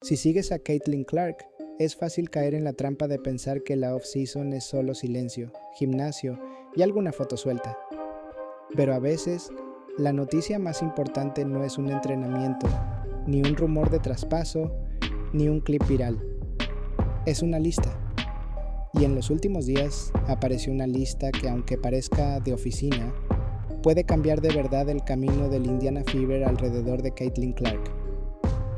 Si sigues a Caitlin Clark, es fácil caer en la trampa de pensar que la off-season es solo silencio, gimnasio y alguna foto suelta. Pero a veces, la noticia más importante no es un entrenamiento, ni un rumor de traspaso, ni un clip viral. Es una lista. Y en los últimos días apareció una lista que, aunque parezca de oficina, puede cambiar de verdad el camino del Indiana Fever alrededor de Caitlin Clark.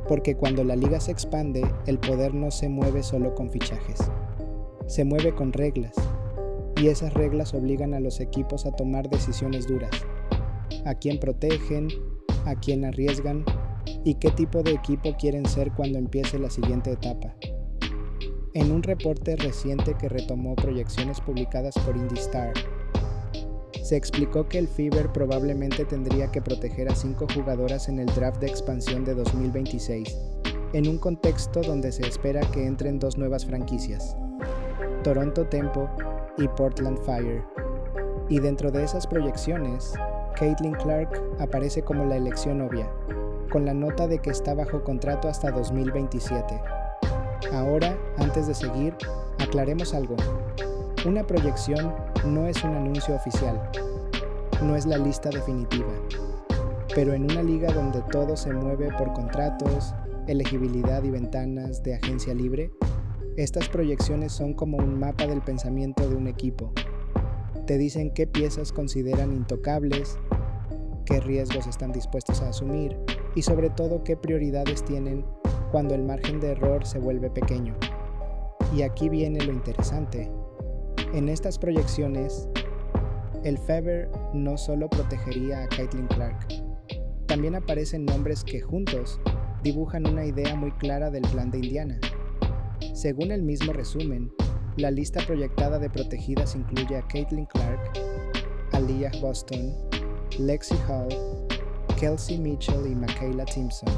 Porque cuando la liga se expande, el poder no se mueve solo con fichajes. Se mueve con reglas. Y esas reglas obligan a los equipos a tomar decisiones duras. A quién protegen, a quién arriesgan y qué tipo de equipo quieren ser cuando empiece la siguiente etapa. En un reporte reciente que retomó proyecciones publicadas por IndyStar, se explicó que el Fever probablemente tendría que proteger a 5 jugadoras en el draft de expansión de 2026, en un contexto donde se espera que entren 2 nuevas franquicias, Toronto Tempo y Portland Fire. Y dentro de esas proyecciones, Caitlin Clark aparece como la elección obvia, con la nota de que está bajo contrato hasta 2027. Ahora, antes de seguir, aclaremos algo. Una proyección no es un anuncio oficial, no es la lista definitiva. Pero en una liga donde todo se mueve por contratos, elegibilidad y ventanas de agencia libre, estas proyecciones son como un mapa del pensamiento de un equipo. Te dicen qué piezas consideran intocables, qué riesgos están dispuestos a asumir y sobre todo qué prioridades tienen cuando el margen de error se vuelve pequeño. Y aquí viene lo interesante. En estas proyecciones, el Fever no solo protegería a Caitlin Clark, también aparecen nombres que juntos dibujan una idea muy clara del plan de Indiana. Según el mismo resumen, la lista proyectada de protegidas incluye a Caitlin Clark, Aliyah Boston, Lexi Hall, Kelsey Mitchell y Makayla Timpson.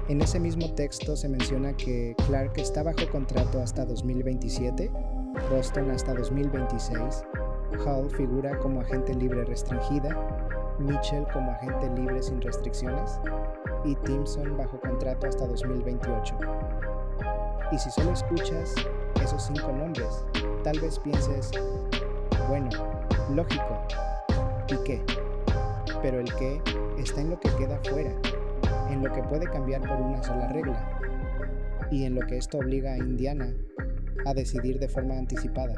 En ese mismo texto se menciona que Clark está bajo contrato hasta 2027, Boston hasta 2026, Hall figura como agente libre restringida, Mitchell como agente libre sin restricciones y Timpson bajo contrato hasta 2028. Y si solo escuchas esos 5 nombres, tal vez pienses, bueno, lógico, ¿y qué? Pero el qué está en lo que queda fuera, en lo que puede cambiar por una sola regla, y en lo que esto obliga a Indiana a decidir de forma anticipada,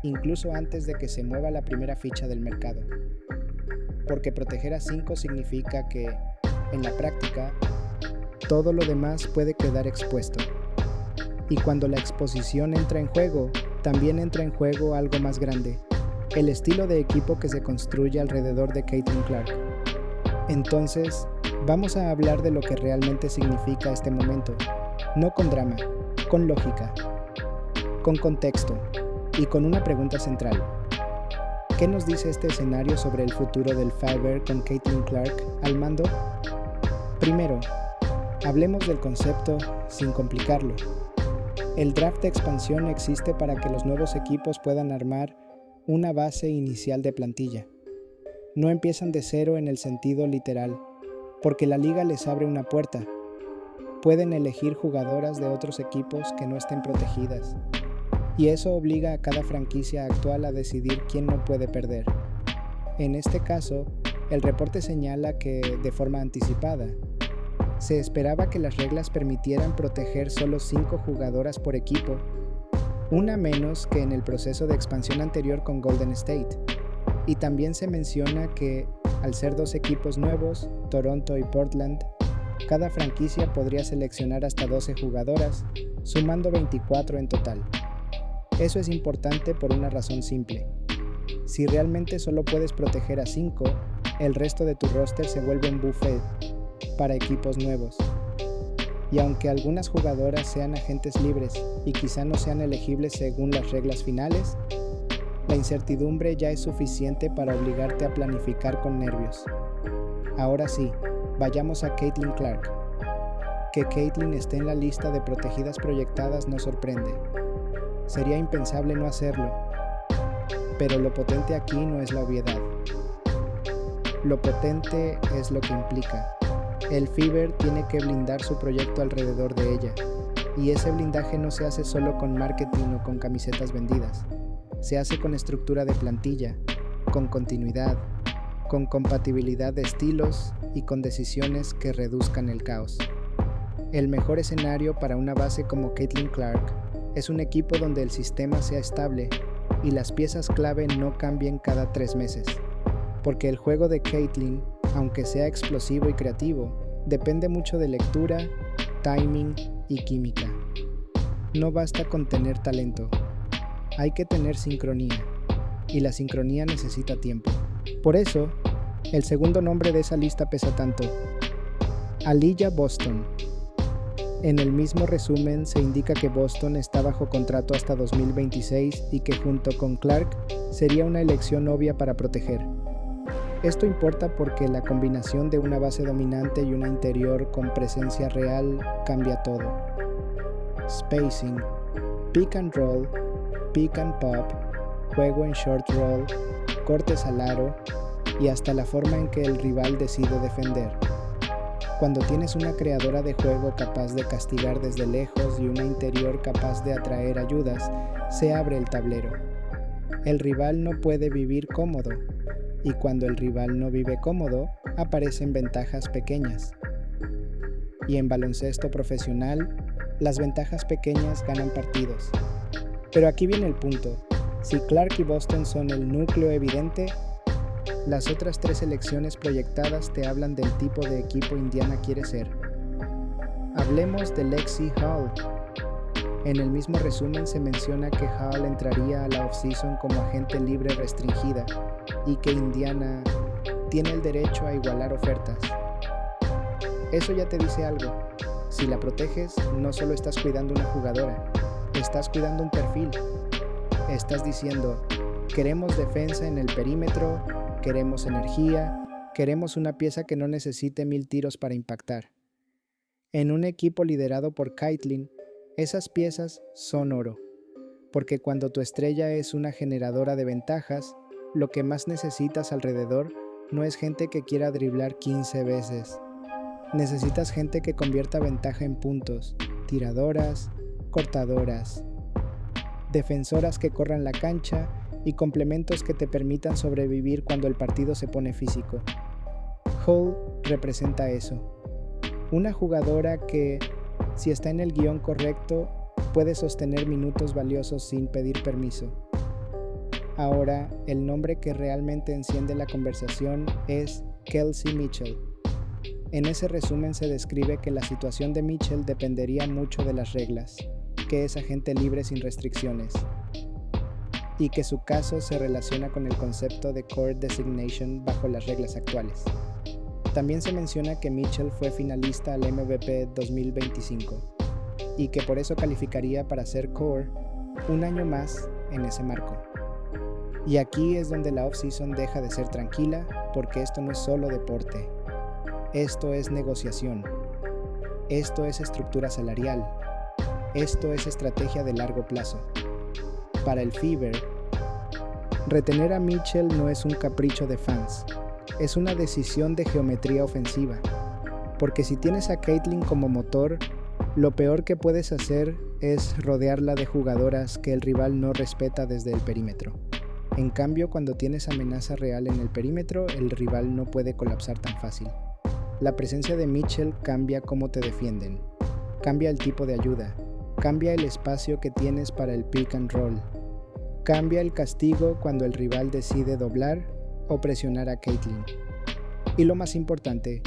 incluso antes de que se mueva la primera ficha del mercado. Porque proteger a 5 significa que, en la práctica, todo lo demás puede quedar expuesto. Y cuando la exposición entra en juego, también entra en juego algo más grande, el estilo de equipo que se construye alrededor de Caitlin Clark. Entonces, vamos a hablar de lo que realmente significa este momento, no con drama, con lógica, con contexto y con una pregunta central. ¿Qué nos dice este escenario sobre el futuro del Fever con Caitlin Clark al mando? Primero, hablemos del concepto sin complicarlo. El draft de expansión existe para que los nuevos equipos puedan armar una base inicial de plantilla. No empiezan de cero en el sentido literal, porque la liga les abre una puerta. Pueden elegir jugadoras de otros equipos que no estén protegidas, y eso obliga a cada franquicia actual a decidir quién no puede perder. En este caso, el reporte señala que, de forma anticipada, se esperaba que las reglas permitieran proteger solo 5 jugadoras por equipo, una menos que en el proceso de expansión anterior con Golden State. Y también se menciona que, al ser 2 equipos nuevos, Toronto y Portland, cada franquicia podría seleccionar hasta 12 jugadoras, sumando 24 en total. Eso es importante por una razón simple. Si realmente solo puedes proteger a 5, el resto de tu roster se vuelve un buffet para equipos nuevos. Y aunque algunas jugadoras sean agentes libres y quizá no sean elegibles según las reglas finales, la incertidumbre ya es suficiente para obligarte a planificar con nervios. Ahora sí, vayamos a Caitlin Clark. Que Caitlin esté en la lista de protegidas proyectadas no sorprende. Sería impensable no hacerlo. Pero lo potente aquí no es la obviedad. Lo potente es lo que implica. El Fever tiene que blindar su proyecto alrededor de ella, y ese blindaje no se hace solo con marketing o con camisetas vendidas. Se hace con estructura de plantilla, con continuidad, con compatibilidad de estilos y con decisiones que reduzcan el caos. El mejor escenario para una base como Caitlin Clark es un equipo donde el sistema sea estable y las piezas clave no cambien cada 3 meses, porque el juego de Caitlin, aunque sea explosivo y creativo, depende mucho de lectura, timing y química. No basta con tener talento, hay que tener sincronía, y la sincronía necesita tiempo. Por eso, el segundo nombre de esa lista pesa tanto: Aliyah Boston. En el mismo resumen se indica que Boston está bajo contrato hasta 2026 y que junto con Clark sería una elección obvia para proteger. Esto importa porque la combinación de una base dominante y una interior con presencia real cambia todo. Spacing, pick and roll, pick and pop, juego en short roll, cortes al aro y hasta la forma en que el rival decide defender. Cuando tienes una creadora de juego capaz de castigar desde lejos y una interior capaz de atraer ayudas, se abre el tablero. El rival no puede vivir cómodo, y cuando el rival no vive cómodo, aparecen ventajas pequeñas. Y en baloncesto profesional, las ventajas pequeñas ganan partidos. Pero aquí viene el punto: si Clark y Boston son el núcleo evidente, las otras 3 selecciones proyectadas te hablan del tipo de equipo Indiana quiere ser. Hablemos de Lexie Hull. En el mismo resumen se menciona que Hull entraría a la offseason como agente libre restringida y que Indiana tiene el derecho a igualar ofertas. Eso ya te dice algo. Si la proteges, no solo estás cuidando una jugadora, estás cuidando un perfil. Estás diciendo: queremos defensa en el perímetro, queremos energía, queremos una pieza que no necesite 1000 tiros para impactar. En un equipo liderado por Caitlin, esas piezas son oro, porque cuando tu estrella es una generadora de ventajas, lo que más necesitas alrededor no es gente que quiera driblar 15 veces. Necesitas gente que convierta ventaja en puntos, tiradoras, cortadoras, defensoras que corran la cancha y complementos que te permitan sobrevivir cuando el partido se pone físico. Hull representa eso. Una jugadora que, si está en el guión correcto, puede sostener minutos valiosos sin pedir permiso. Ahora, el nombre que realmente enciende la conversación es Kelsey Mitchell. En ese resumen se describe que la situación de Mitchell dependería mucho de las reglas, que es agente libre sin restricciones, y que su caso se relaciona con el concepto de Court Designation bajo las reglas actuales. También se menciona que Mitchell fue finalista al MVP 2025 y que por eso calificaría para ser Core un año más en ese marco. Y aquí es donde la off-season deja de ser tranquila, porque esto no es solo deporte. Esto es negociación. Esto es estructura salarial. Esto es estrategia de largo plazo. Para el Fever, retener a Mitchell no es un capricho de fans, es una decisión de geometría ofensiva, porque si tienes a Caitlin como motor, lo peor que puedes hacer es rodearla de jugadoras que el rival no respeta desde el perímetro. En cambio, cuando tienes amenaza real en el perímetro, el rival no puede colapsar tan fácil. La presencia de Mitchell cambia cómo te defienden, cambia el tipo de ayuda, cambia el espacio que tienes para el pick and roll, cambia el castigo cuando el rival decide doblar o presionar a Caitlin. Y lo más importante,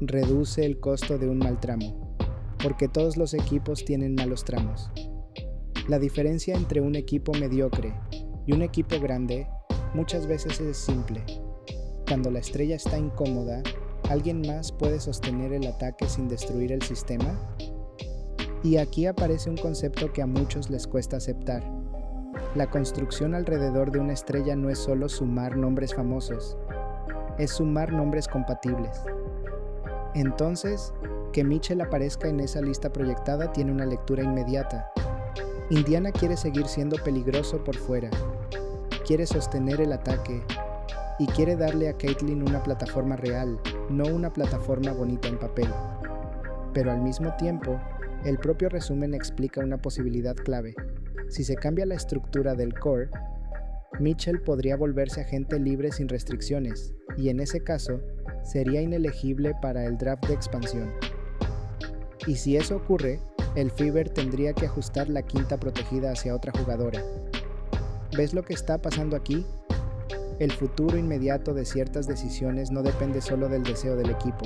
reduce el costo de un mal tramo, porque todos los equipos tienen malos tramos. La diferencia entre un equipo mediocre y un equipo grande muchas veces es simple. Cuando la estrella está incómoda, ¿alguien más puede sostener el ataque sin destruir el sistema? Y aquí aparece un concepto que a muchos les cuesta aceptar. La construcción alrededor de una estrella no es solo sumar nombres famosos, es sumar nombres compatibles. Entonces, que Mitchell aparezca en esa lista proyectada tiene una lectura inmediata. Indiana quiere seguir siendo peligroso por fuera, quiere sostener el ataque y quiere darle a Caitlin una plataforma real, no una plataforma bonita en papel. Pero al mismo tiempo, el propio resumen explica una posibilidad clave. Si se cambia la estructura del core, Mitchell podría volverse agente libre sin restricciones, y en ese caso, sería inelegible para el draft de expansión. Y si eso ocurre, el Fever tendría que ajustar la quinta protegida hacia otra jugadora. ¿Ves lo que está pasando aquí? El futuro inmediato de ciertas decisiones no depende solo del deseo del equipo.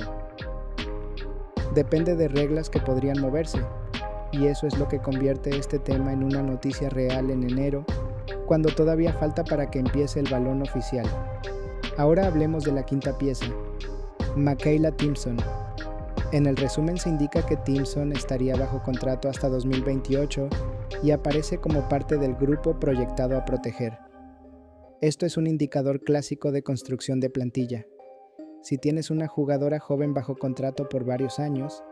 Depende de reglas que podrían moverse, y eso es lo que convierte este tema en una noticia real en enero, cuando todavía falta para que empiece el balón oficial. Ahora hablemos de la quinta pieza, Makayla Timpson. En el resumen se indica que Timpson estaría bajo contrato hasta 2028 y aparece como parte del grupo proyectado a proteger. Esto es un indicador clásico de construcción de plantilla. Si tienes una jugadora joven bajo contrato por varios años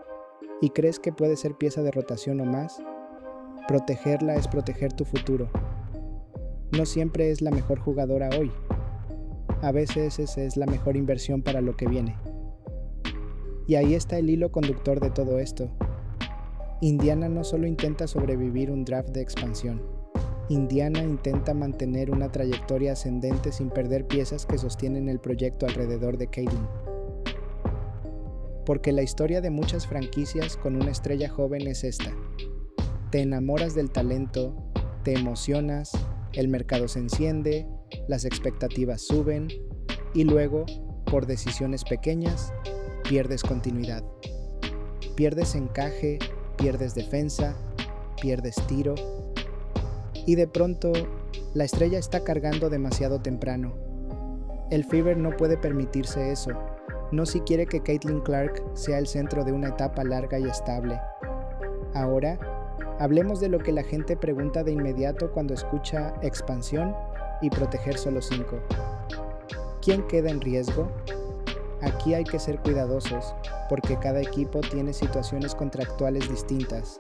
y crees que puede ser pieza de rotación o más, protegerla es proteger tu futuro. No siempre es la mejor jugadora hoy. A veces esa es la mejor inversión para lo que viene. Y ahí está el hilo conductor de todo esto. Indiana no solo intenta sobrevivir un draft de expansión. Indiana intenta mantener una trayectoria ascendente sin perder piezas que sostienen el proyecto alrededor de Caitlin. Porque la historia de muchas franquicias con una estrella joven es esta. Te enamoras del talento, te emocionas, el mercado se enciende, las expectativas suben y luego, por decisiones pequeñas, pierdes continuidad. Pierdes encaje, pierdes defensa, pierdes tiro y de pronto la estrella está cargando demasiado temprano. El Fever no puede permitirse eso, no si quiere que Caitlin Clark sea el centro de una etapa larga y estable. Ahora, hablemos de lo que la gente pregunta de inmediato cuando escucha expansión y proteger solo 5. ¿Quién queda en riesgo? Aquí hay que ser cuidadosos, porque cada equipo tiene situaciones contractuales distintas,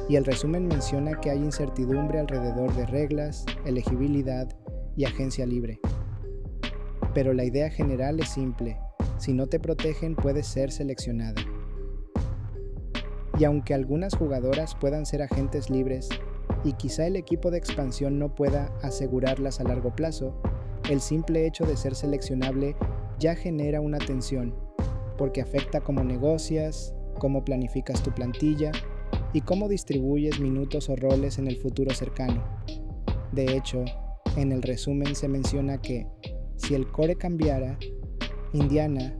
y el resumen menciona que hay incertidumbre alrededor de reglas, elegibilidad y agencia libre. Pero la idea general es simple: si no te protegen, puedes ser seleccionada. Y aunque algunas jugadoras puedan ser agentes libres, y quizá el equipo de expansión no pueda asegurarlas a largo plazo, el simple hecho de ser seleccionable ya genera una tensión, porque afecta cómo negocias, cómo planificas tu plantilla y cómo distribuyes minutos o roles en el futuro cercano. De hecho, en el resumen se menciona que, si el core cambiara, Indiana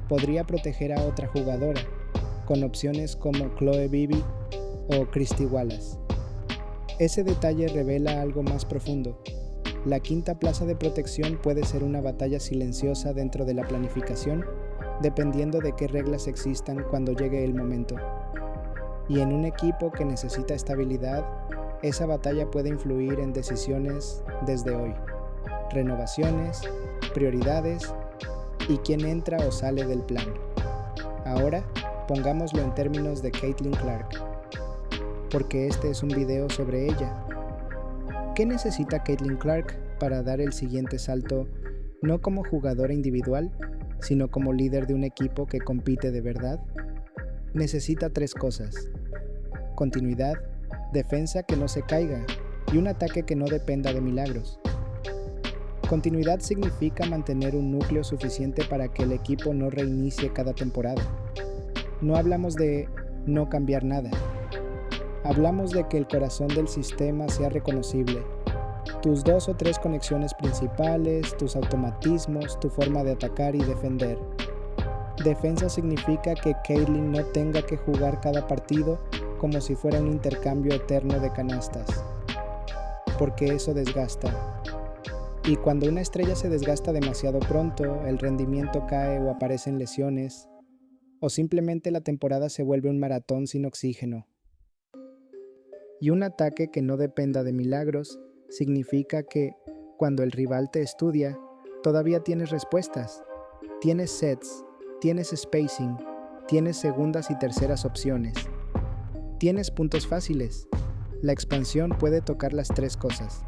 podría proteger a otra jugadora, con opciones como Chloe Bibby o Christy Wallace. Ese detalle revela algo más profundo. La quinta plaza de protección puede ser una batalla silenciosa dentro de la planificación, dependiendo de qué reglas existan cuando llegue el momento. Y en un equipo que necesita estabilidad, esa batalla puede influir en decisiones desde hoy, renovaciones, prioridades y quién entra o sale del plan. Ahora, pongámoslo en términos de Caitlin Clark, porque este es un video sobre ella. ¿Qué necesita Caitlin Clark para dar el siguiente salto, no como jugadora individual, sino como líder de un equipo que compite de verdad? Necesita 3 cosas: continuidad, defensa que no se caiga y un ataque que no dependa de milagros. Continuidad significa mantener un núcleo suficiente para que el equipo no reinicie cada temporada. No hablamos de no cambiar nada. Hablamos de que el corazón del sistema sea reconocible. Tus 2 o 3 conexiones principales, tus automatismos, tu forma de atacar y defender. Defensa significa que Caitlin no tenga que jugar cada partido como si fuera un intercambio eterno de canastas, porque eso desgasta. Y cuando una estrella se desgasta demasiado pronto, el rendimiento cae o aparecen lesiones, o simplemente la temporada se vuelve un maratón sin oxígeno. Y un ataque que no dependa de milagros significa que, cuando el rival te estudia, todavía tienes respuestas, tienes sets, tienes spacing, tienes segundas y terceras opciones, tienes puntos fáciles. La expansión puede tocar las 3 cosas.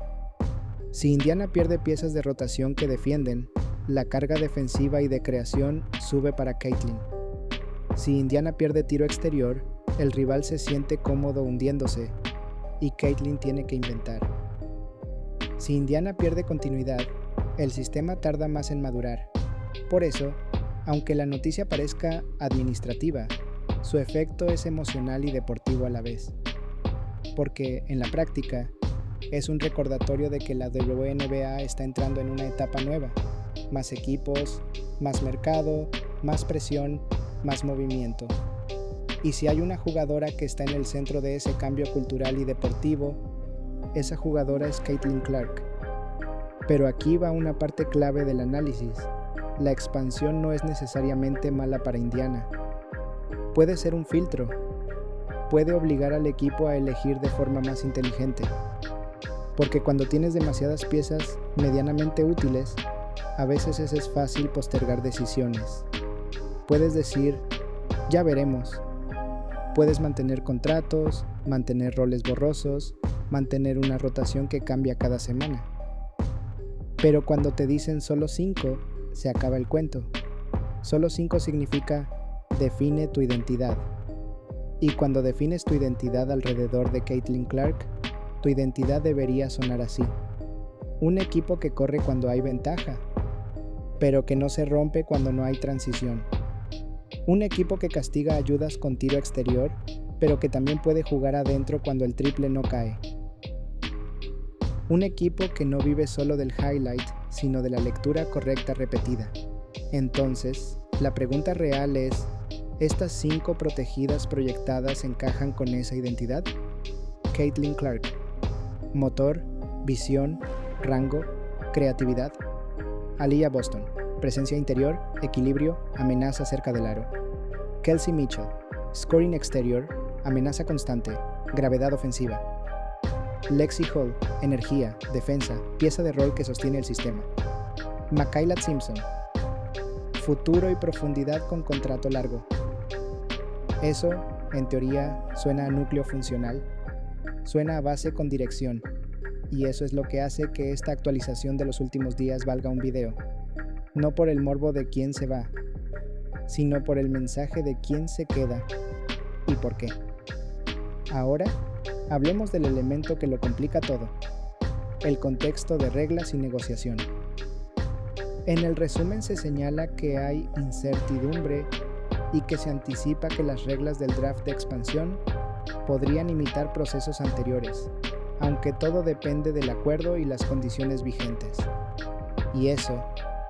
Si Indiana pierde piezas de rotación que defienden, la carga defensiva y de creación sube para Caitlyn. Si Indiana pierde tiro exterior, el rival se siente cómodo hundiéndose y Caitlyn tiene que inventar. Si Indiana pierde continuidad, el sistema tarda más en madurar. Por eso, aunque la noticia parezca administrativa, su efecto es emocional y deportivo a la vez. Porque, en la práctica, es un recordatorio de que la WNBA está entrando en una etapa nueva. Más equipos, más mercado, más presión, más movimiento. Y si hay una jugadora que está en el centro de ese cambio cultural y deportivo, esa jugadora es Caitlin Clark. Pero aquí va una parte clave del análisis. La expansión no es necesariamente mala para Indiana. Puede ser un filtro. Puede obligar al equipo a elegir de forma más inteligente. Porque cuando tienes demasiadas piezas medianamente útiles, a veces es fácil postergar decisiones. Puedes decir, ya veremos. Puedes mantener contratos, mantener roles borrosos, mantener una rotación que cambia cada semana. Pero cuando te dicen solo 5, se acaba el cuento. Solo 5 significa define tu identidad. Y cuando defines tu identidad alrededor de Caitlin Clark, tu identidad debería sonar así. Un equipo que corre cuando hay ventaja, pero que no se rompe cuando no hay transición. Un equipo que castiga ayudas con tiro exterior, pero que también puede jugar adentro cuando el triple no cae. Un equipo que no vive solo del highlight, sino de la lectura correcta repetida. Entonces, la pregunta real es, ¿estas 5 protegidas proyectadas encajan con esa identidad? Caitlin Clark. Motor, visión, rango, creatividad. Aliyah Boston. Presencia interior, equilibrio, amenaza cerca del aro. Kelsey Mitchell. Scoring exterior, amenaza constante, gravedad ofensiva. Lexi Hall. Energía, defensa, pieza de rol que sostiene el sistema. Makayla Simpson. Futuro y profundidad con contrato largo. Eso, en teoría, suena a núcleo funcional. Suena a base con dirección. Y eso es lo que hace que esta actualización de los últimos días valga un video. No por el morbo de quién se va, sino por el mensaje de quién se queda y por qué. Ahora, hablemos del elemento que lo complica todo, el contexto de reglas y negociación. En el resumen se señala que hay incertidumbre y que se anticipa que las reglas del draft de expansión podrían imitar procesos anteriores, aunque todo depende del acuerdo y las condiciones vigentes. Y eso,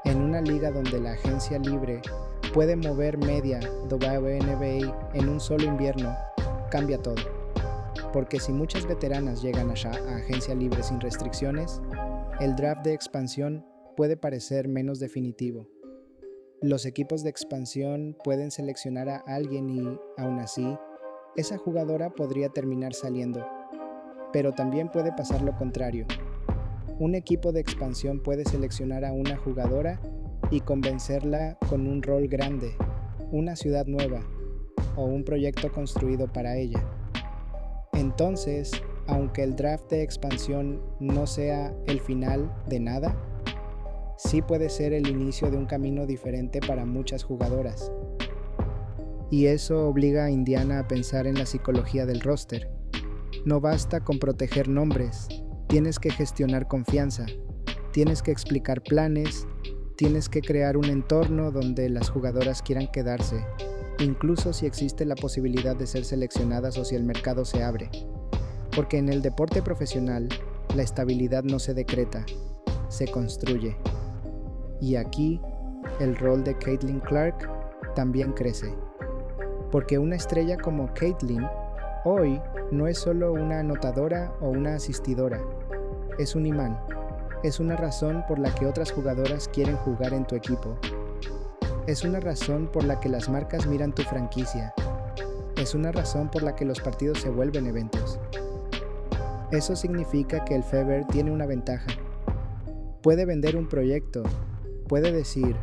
en una liga donde la agencia libre puede mover media WNBA en un solo invierno, cambia todo. Porque si muchas veteranas llegan a agencia libre sin restricciones, el draft de expansión puede parecer menos definitivo. Los equipos de expansión pueden seleccionar a alguien y, aún así, esa jugadora podría terminar saliendo. Pero también puede pasar lo contrario. Un equipo de expansión puede seleccionar a una jugadora y convencerla con un rol grande, una ciudad nueva o un proyecto construido para ella. Entonces, aunque el draft de expansión no sea el final de nada, sí puede ser el inicio de un camino diferente para muchas jugadoras. Y eso obliga a Indiana a pensar en la psicología del roster. No basta con proteger nombres, tienes que gestionar confianza, tienes que explicar planes, tienes que crear un entorno donde las jugadoras quieran quedarse, incluso si existe la posibilidad de ser seleccionadas o si el mercado se abre. Porque en el deporte profesional, la estabilidad no se decreta, se construye. Y aquí, el rol de Caitlin Clark también crece. Porque una estrella como Caitlin, hoy, no es solo una anotadora o una asistidora, es un imán, es una razón por la que otras jugadoras quieren jugar en tu equipo. Es una razón por la que las marcas miran tu franquicia. Es una razón por la que los partidos se vuelven eventos. Eso significa que el Fever tiene una ventaja. Puede vender un proyecto, puede decir,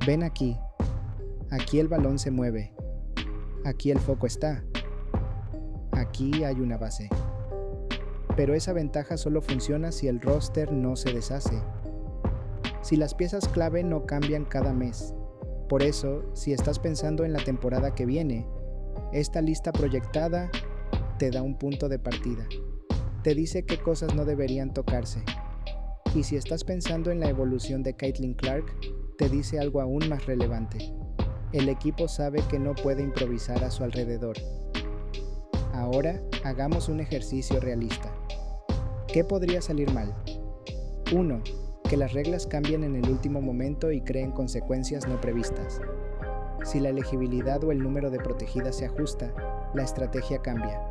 ven aquí el balón se mueve, aquí el foco está, aquí hay una base. Pero esa ventaja solo funciona si el roster no se deshace. si las piezas clave no cambian cada mes. Por eso, si estás pensando en la temporada que viene, esta lista proyectada te da un punto de partida. Te dice qué cosas no deberían tocarse. Y si estás pensando en la evolución de Caitlin Clark, te dice algo aún más relevante. El equipo sabe que no puede improvisar a su alrededor. Ahora, hagamos un ejercicio realista. ¿Qué podría salir mal? 1. Que las reglas cambien en el último momento y creen consecuencias no previstas. Si la elegibilidad o el número de protegidas se ajusta, la estrategia cambia.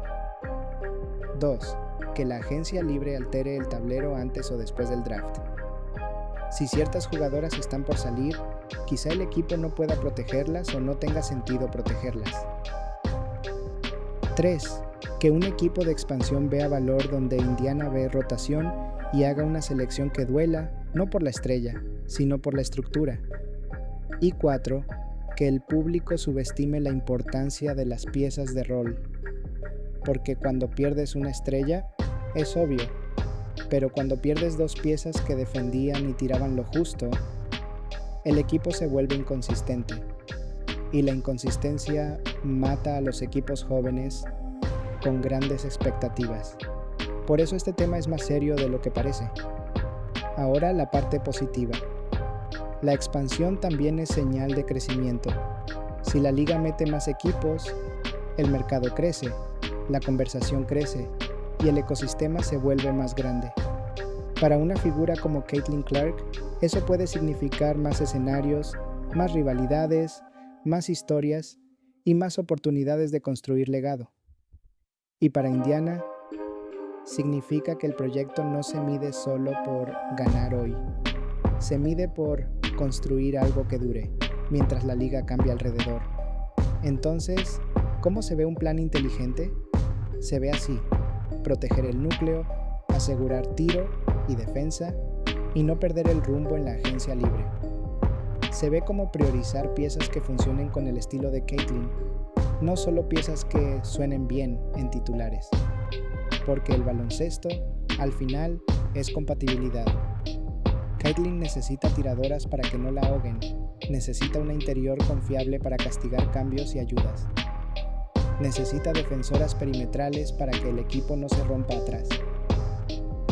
2. Que la agencia libre altere el tablero antes o después del draft. Si ciertas jugadoras están por salir, quizá el equipo no pueda protegerlas o no tenga sentido protegerlas. 3. Que un equipo de expansión vea valor donde Indiana ve rotación y haga una selección que duela, no por la estrella, sino por la estructura. Y 4. Que el público subestime la importancia de las piezas de rol. Porque cuando pierdes una estrella, es obvio, pero cuando pierdes dos piezas que defendían y tiraban lo justo, el equipo se vuelve inconsistente. Y la inconsistencia mata a los equipos jóvenes con grandes expectativas. Por eso este tema es más serio de lo que parece. Ahora la parte positiva. La expansión también es señal de crecimiento. Si la liga mete más equipos, el mercado crece, la conversación crece y el ecosistema se vuelve más grande. Para una figura como Caitlin Clark, eso puede significar más escenarios, más rivalidades, más historias y más oportunidades de construir legado. Y para Indiana, significa que el proyecto no se mide solo por ganar hoy, se mide por construir algo que dure, mientras la liga cambia alrededor. Entonces, ¿cómo se ve un plan inteligente? Se ve así: proteger el núcleo, asegurar tiro y defensa, y no perder el rumbo en la agencia libre. Se ve como priorizar piezas que funcionen con el estilo de Caitlin, no solo piezas que suenen bien en titulares, porque el baloncesto, al final, es compatibilidad. Caitlin necesita tiradoras para que no la ahoguen, necesita una interior confiable para castigar cambios y ayudas. Necesita defensoras perimetrales para que el equipo no se rompa atrás.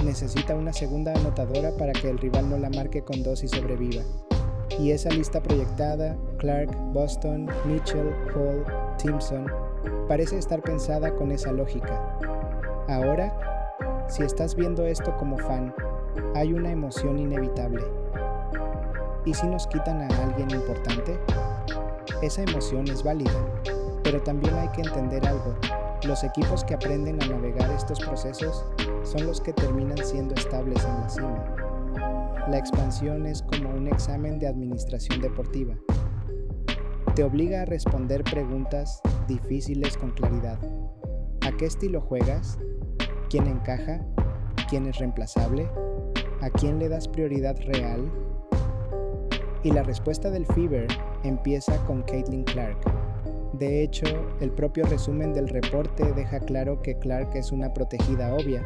Necesita una segunda anotadora para que el rival no la marque con dos y sobreviva. Y esa lista proyectada, Clark, Boston, Mitchell, Hall, Timpson, parece estar pensada con esa lógica. Ahora, si estás viendo esto como fan, hay una emoción inevitable. ¿Y si nos quitan a alguien importante? Esa emoción es válida, pero también hay que entender algo. Los equipos que aprenden a navegar estos procesos son los que terminan siendo estables en la cima. La expansión es como un examen de administración deportiva. Te obliga a responder preguntas difíciles con claridad. ¿A qué estilo juegas? ¿Quién encaja? ¿Quién es reemplazable? ¿A quién le das prioridad real? Y la respuesta del Fever empieza con Caitlin Clark. De hecho, el propio resumen del reporte deja claro que Clark es una protegida obvia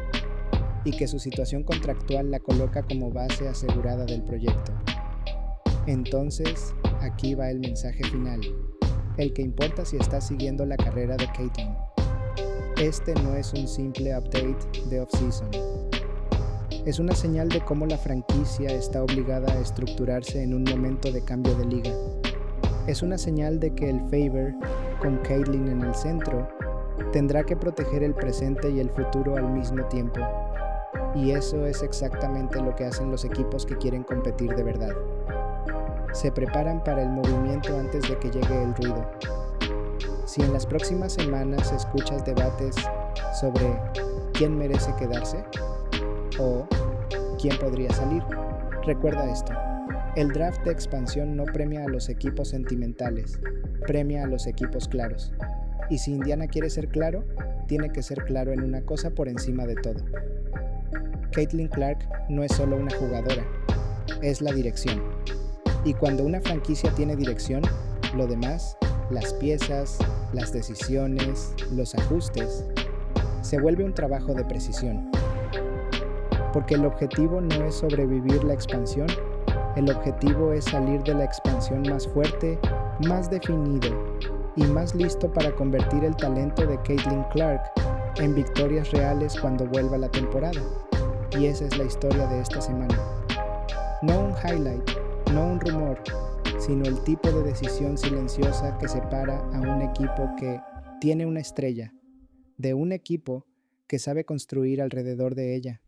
y que su situación contractual la coloca como base asegurada del proyecto. Entonces, aquí va el mensaje final, el que importa si estás siguiendo la carrera de Caitlin. Este no es un simple update de off-season. Es una señal de cómo la franquicia está obligada a estructurarse en un momento de cambio de liga. Es una señal de que el Fever, con Caitlin en el centro, tendrá que proteger el presente y el futuro al mismo tiempo. Y eso es exactamente lo que hacen los equipos que quieren competir de verdad. Se preparan para el movimiento antes de que llegue el ruido. Si en las próximas semanas escuchas debates sobre quién merece quedarse o quién podría salir, recuerda esto. El draft de expansión no premia a los equipos sentimentales, premia a los equipos claros. Y si Indiana quiere ser claro, tiene que ser claro en una cosa por encima de todo. Caitlin Clark no es solo una jugadora, es la dirección. Y cuando una franquicia tiene dirección, lo demás, las piezas, las decisiones, los ajustes, se vuelve un trabajo de precisión. Porque el objetivo no es sobrevivir la expansión, El objetivo es salir de la expansión más fuerte, más definido y más listo para convertir el talento de Caitlin Clark en victorias reales cuando vuelva la temporada. Y esa es la historia de esta semana. No un highlight, no un rumor, sino el tipo de decisión silenciosa que separa a un equipo que tiene una estrella de un equipo que sabe construir alrededor de ella.